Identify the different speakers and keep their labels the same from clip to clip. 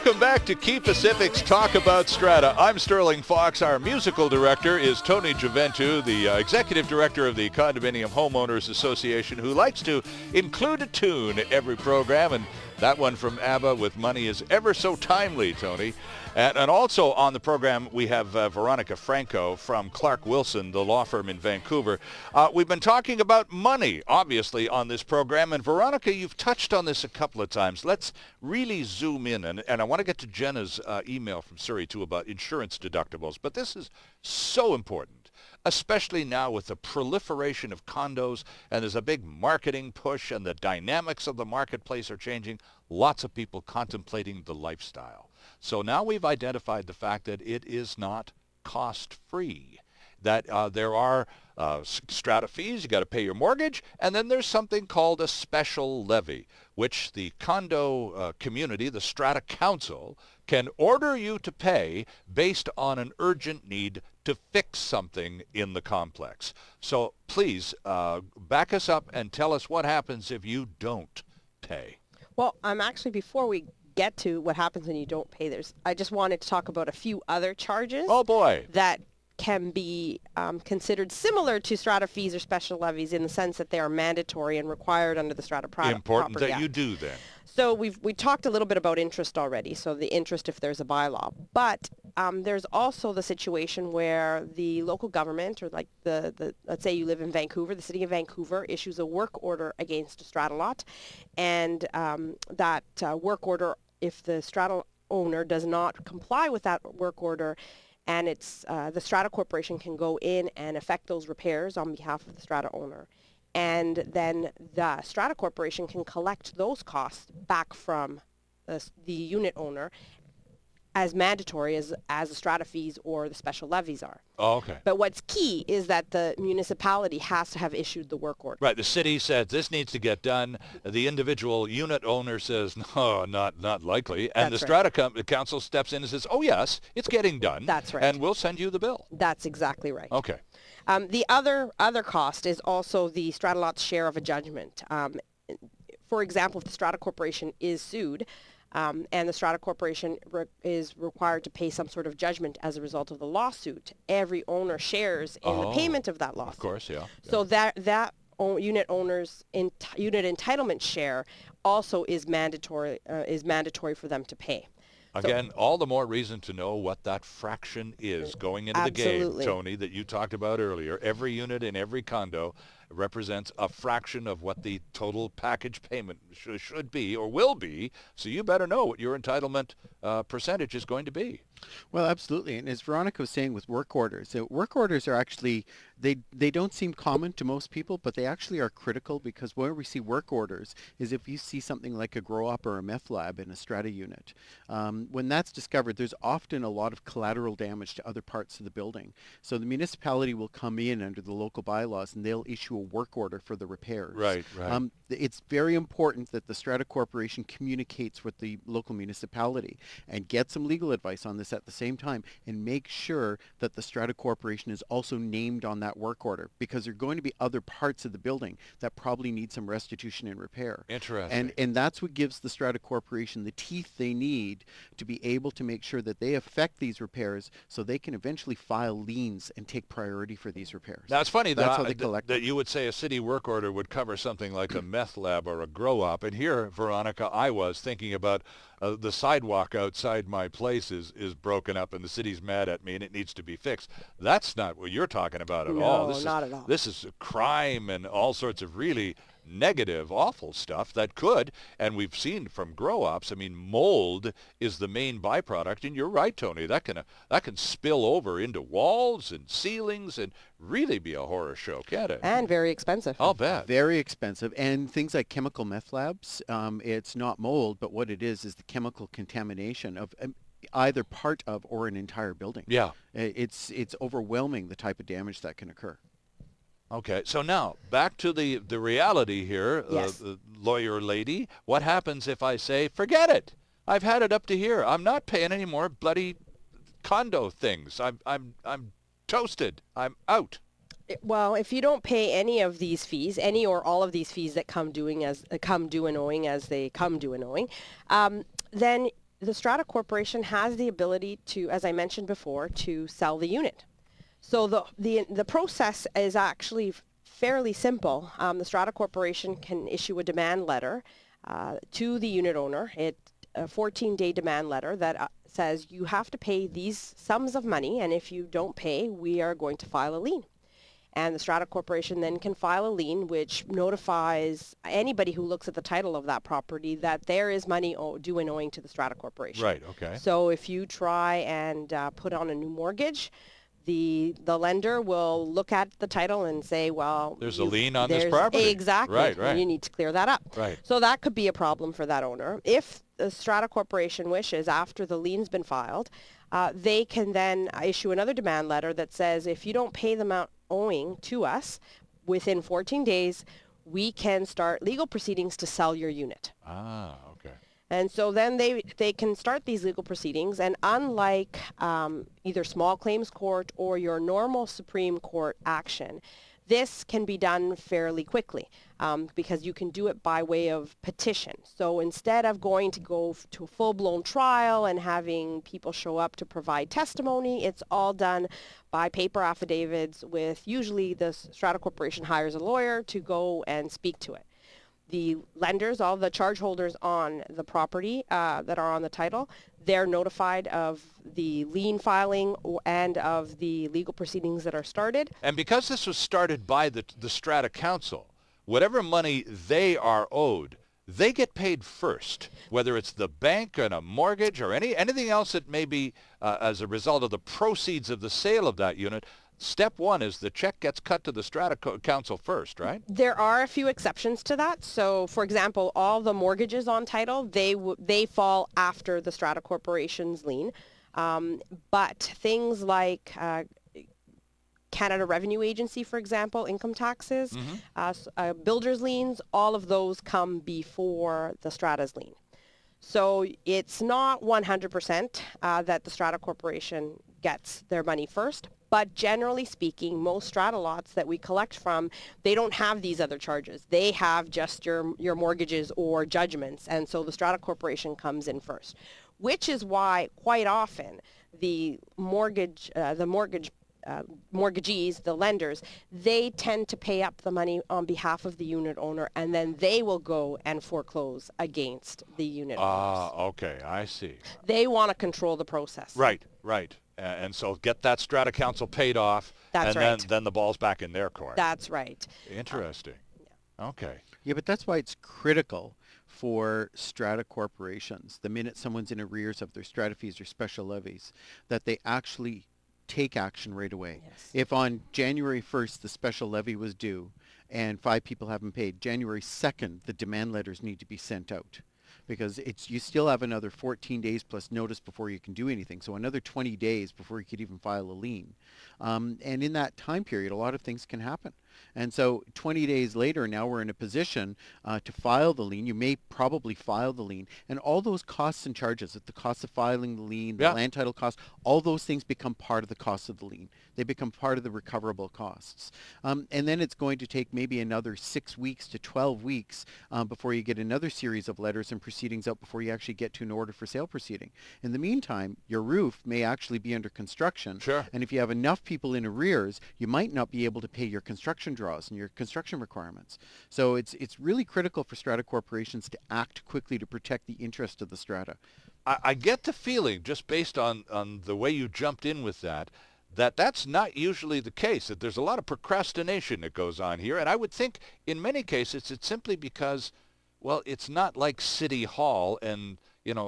Speaker 1: Welcome back to Key Pacific's Talk About Strata. I'm Sterling Fox. Our musical director is Tony Juventu, the executive director of the Condominium Homeowners Association, who likes to include a tune every program, and that one from ABBA with Money is ever so timely, Tony. And also on the program, we have Veronica Franco from Clark Wilson, the law firm in Vancouver. We've been talking about money, obviously, on this program. And Veronica, you've touched on this a couple of times. Let's really zoom in. And I want to get to Jenna's email from Surrey, too, about insurance deductibles. But this is so important, especially now with the proliferation of condos. And there's a big marketing push, and the dynamics of the marketplace are changing. Lots of people contemplating the lifestyle. So now we've identified the fact that it is not cost-free, that there are strata fees, you got to pay your mortgage, and then there's something called a special levy, which the condo community, the strata council, can order you to pay based on an urgent need to fix something in the complex. So please back us up and tell us what happens if you don't pay.
Speaker 2: Well, actually, before we get to what happens when you don't pay, I just wanted to talk about a few other charges.
Speaker 1: Oh, boy.
Speaker 2: That can be considered similar to strata fees or special levies in the sense that they are mandatory and required under the Strata Property Act.
Speaker 1: Important that you do then.
Speaker 2: So we talked a little bit about interest already, so the interest if there's a bylaw. But there's also the situation where the local government, or like let's say you live in Vancouver, the city of Vancouver issues a work order against a strata lot, and that work order, if the strata owner does not comply with that work order, and it's the Strata Corporation can go in and effect those repairs on behalf of the strata owner. And then the Strata Corporation can collect those costs back from the unit owner as mandatory as the strata fees or the special levies are.
Speaker 1: Oh, okay.
Speaker 2: But what's key is that the municipality has to have issued the work order.
Speaker 1: Right. The city says this needs to get done. The individual unit owner says, no, not likely. And
Speaker 2: That's
Speaker 1: the Strata Council steps in and says, oh, yes, it's getting done.
Speaker 2: That's right.
Speaker 1: And we'll send you the bill.
Speaker 2: That's exactly right.
Speaker 1: Okay.
Speaker 2: The other cost is also the strata lot's share of a judgment. For example, if the Strata Corporation is sued, and the Strata Corporation is required to pay some sort of judgment as a result of the lawsuit, every owner shares in the payment of that lawsuit.
Speaker 1: Of course, yeah.
Speaker 2: So that unit owner's unit entitlement share also is mandatory for them to pay.
Speaker 1: Again, all the more reason to know what that fraction is going into
Speaker 2: Absolutely.
Speaker 1: the game, Tony, that you talked about earlier. Every unit in every condo represents a fraction of what the total package payment should be or will be. So you better know what your entitlement percentage is going to be.
Speaker 3: Well, absolutely. And as Veronica was saying with work orders are actually, they don't seem common to most people, but they actually are critical, because where we see work orders is if you see something like a grow-up or a meth lab in a strata unit. When that's discovered, there's often a lot of collateral damage to other parts of the building. So the municipality will come in under the local bylaws and they'll issue a work order for the repairs.
Speaker 1: Right.
Speaker 3: It's very important that the Strata Corporation communicates with the local municipality and get some legal advice on this at the same time, and make sure that the Strata Corporation is also named on that work order, because there are going to be other parts of the building that probably need some restitution and repair.
Speaker 1: Interesting.
Speaker 3: And that's what gives the Strata Corporation the teeth they need to be able to make sure that they effect these repairs, so they can eventually file liens and take priority for these repairs.
Speaker 1: Now, it's funny
Speaker 3: that
Speaker 1: you would say a city work order would cover something like a meth lab or a grow-up. And here, Veronica, I was thinking about the sidewalk outside my place is broken up and the city's mad at me and it needs to be fixed. That's not what you're talking about at all.
Speaker 2: No, not at all.
Speaker 1: This is crime and all sorts of really negative, awful stuff that could, and we've seen from grow-ops, I mean, mold is the main byproduct, and you're right, Tony, that can spill over into walls and ceilings and really be a horror show, can't it?
Speaker 2: And very expensive.
Speaker 1: I'll bet.
Speaker 3: Very expensive. And things like chemical meth labs, it's not mold, but what it is the chemical contamination of either part of or an entire building.
Speaker 1: Yeah.
Speaker 3: It's overwhelming, the type of damage that can occur.
Speaker 1: Okay, so now back to the reality here,
Speaker 2: Yes.
Speaker 1: lawyer lady. What happens if I say, forget it? I've had it up to here. I'm not paying any more bloody condo things. I'm toasted. I'm out.
Speaker 2: Well, if you don't pay any of these fees, any or all of these fees that come due and owing, then the Strata Corporation has the ability to, as I mentioned before, to sell the unit. So the process is actually fairly simple. The Strata Corporation can issue a demand letter to the unit owner. A 14-day demand letter that says you have to pay these sums of money, and if you don't pay, we are going to file a lien. And the Strata Corporation then can file a lien, which notifies anybody who looks at the title of that property that there is money due and owing to the Strata Corporation.
Speaker 1: Right, okay.
Speaker 2: So if you try and put on a new mortgage, the lender will look at the title and say, well,
Speaker 1: There's a lien on this property.
Speaker 2: Exactly.
Speaker 1: Right, right.
Speaker 2: You need to clear that up.
Speaker 1: Right.
Speaker 2: So that could be a problem for that owner. If the Strata Corporation wishes, after the lien's been filed, they can then issue another demand letter that says, if you don't pay the amount owing to us within 14 days, we can start legal proceedings to sell your unit.
Speaker 1: Ah, okay.
Speaker 2: And so then they can start these legal proceedings, and unlike either small claims court or your normal Supreme Court action, this can be done fairly quickly because you can do it by way of petition. So instead of going to go to a full-blown trial and having people show up to provide testimony, it's all done by paper affidavits with usually the Strata Corporation hires a lawyer to go and speak to it. The lenders, all the charge holders on the property that are on the title, they're notified of the lien filing and of the legal proceedings that are started.
Speaker 1: And because this was started by the Strata Council, whatever money they are owed, they get paid first, whether it's the bank and a mortgage or anything else that may be as a result of the proceeds of the sale of that unit. Step one is the check gets cut to the Strata Council first, right?
Speaker 2: There are a few exceptions to that. So, for example, all the mortgages on title, they fall after the Strata Corporation's lien. But things like Canada Revenue Agency, for example, income taxes, builder's liens, all of those come before the Strata's lien. So it's not 100% that the Strata Corporation gets their money first, but generally speaking, most strata lots that we collect from, they don't have these other charges. They have just your mortgages or judgments, and so the Strata Corporation comes in first, which is why quite often the mortgagees, the lenders, they tend to pay up the money on behalf of the unit owner, and then they will go and foreclose against the unit owners.
Speaker 1: Ah, okay, I see.
Speaker 2: They want to control the process.
Speaker 1: Right, right. And so get that Strata Council paid off,
Speaker 2: That's
Speaker 1: and
Speaker 2: right.
Speaker 1: then the ball's back in their court.
Speaker 2: That's right.
Speaker 1: Interesting. Okay.
Speaker 3: Yeah, but that's why it's critical for strata corporations, the minute someone's in arrears of their strata fees or special levies, that they actually take action right away.
Speaker 2: Yes.
Speaker 3: If on January 1st the special levy was due and 5 people haven't paid, January 2nd the demand letters need to be sent out, because you still have another 14 days plus notice before you can do anything. So another 20 days before you could even file a lien. And in that time period, a lot of things can happen. And so 20 days later, now we're in a position to file the lien. You may probably file the lien. And all those costs and charges, the cost of filing the lien, the land title cost, all those things become part of the cost of the lien. They become part of the recoverable costs. And then it's going to take maybe another 6 weeks to 12 weeks before you get another series of letters and proceedings out before you actually get to an order for sale proceeding. In the meantime, your roof may actually be under construction.
Speaker 1: Sure.
Speaker 3: And if you have enough people in arrears, you might not be able to pay your construction draws and your construction requirements. So it's really critical for strata corporations to act quickly to protect the interest of the strata.
Speaker 1: I get the feeling, just based on the way you jumped in with that that's not usually the case, that there's a lot of procrastination that goes on here. And I would think in many cases it's simply because, well, it's not like City Hall and,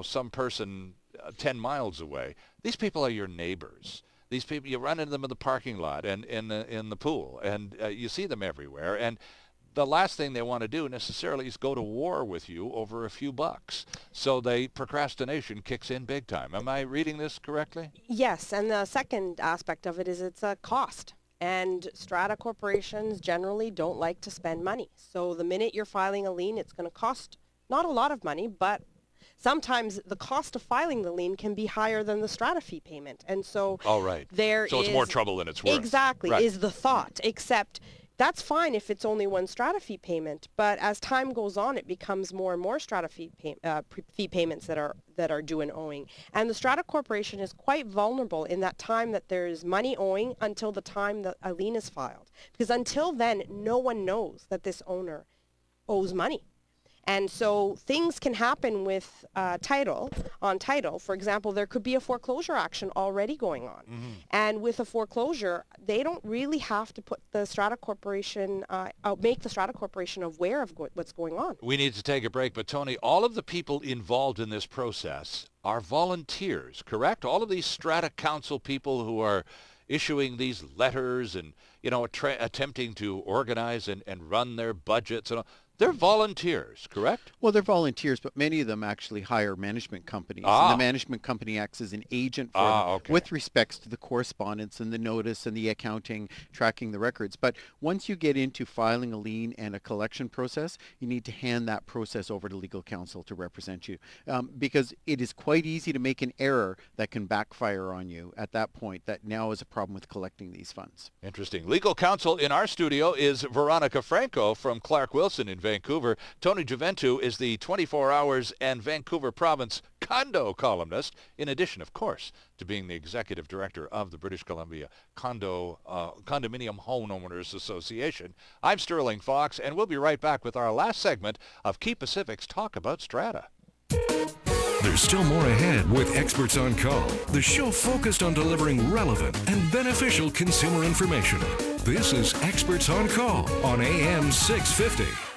Speaker 1: some person 10 miles away. These people are your neighbors. These people, you run into them in the parking lot and in the pool, and you see them everywhere. And the last thing they want to do necessarily is go to war with you over a few bucks. So procrastination kicks in big time. Am I reading this correctly?
Speaker 2: Yes, and the second aspect of it is it's a cost. And strata corporations generally don't like to spend money. So the minute you're filing a lien, it's going to cost not a lot of money, but sometimes the cost of filing the lien can be higher than the strata fee payment. And so
Speaker 1: All right. So it's more trouble than it's worth.
Speaker 2: Exactly,
Speaker 1: Right.
Speaker 2: is the thought, except That's fine if it's only one strata fee payment, but as time goes on, it becomes more and more strata fee payments that are due and owing. And the strata corporation is quite vulnerable in that time that there's money owing until the time that a lien is filed. Because until then, no one knows that this owner owes money. And so things can happen with title. For example, there could be a foreclosure action already going on. And with a foreclosure, they don't really have to put the strata corporation, make the strata corporation aware of what's going on.
Speaker 1: We need to take a break, but Tony, all of the people involved in this process are volunteers, correct? All of these strata council people who are issuing these letters and, attempting to organize and run their budgets and all. They're volunteers, correct?
Speaker 3: Well, they're volunteers, but many of them actually hire management companies. And the management company acts as an agent for them with respects to the correspondence and the notice and the accounting, tracking the records. But once you get into filing a lien and a collection process, you need to hand that process over to legal counsel to represent you, because it is quite easy to make an error that can backfire on you at that point. That now is a problem with collecting these funds.
Speaker 1: Interesting. Legal counsel in our studio is Veronica Franco from Clark Wilson in Vancouver. Tony Juventu is the 24 Hours and Vancouver Province condo columnist, in addition, of course, to being the executive director of the British Columbia Condominium Homeowners Association. I'm Sterling Fox, and we'll be right back with our last segment of Key Pacific's Talk About Strata.
Speaker 4: There's still more ahead with Experts on Call, the show focused on delivering relevant and beneficial consumer information. This is Experts on Call on AM 650.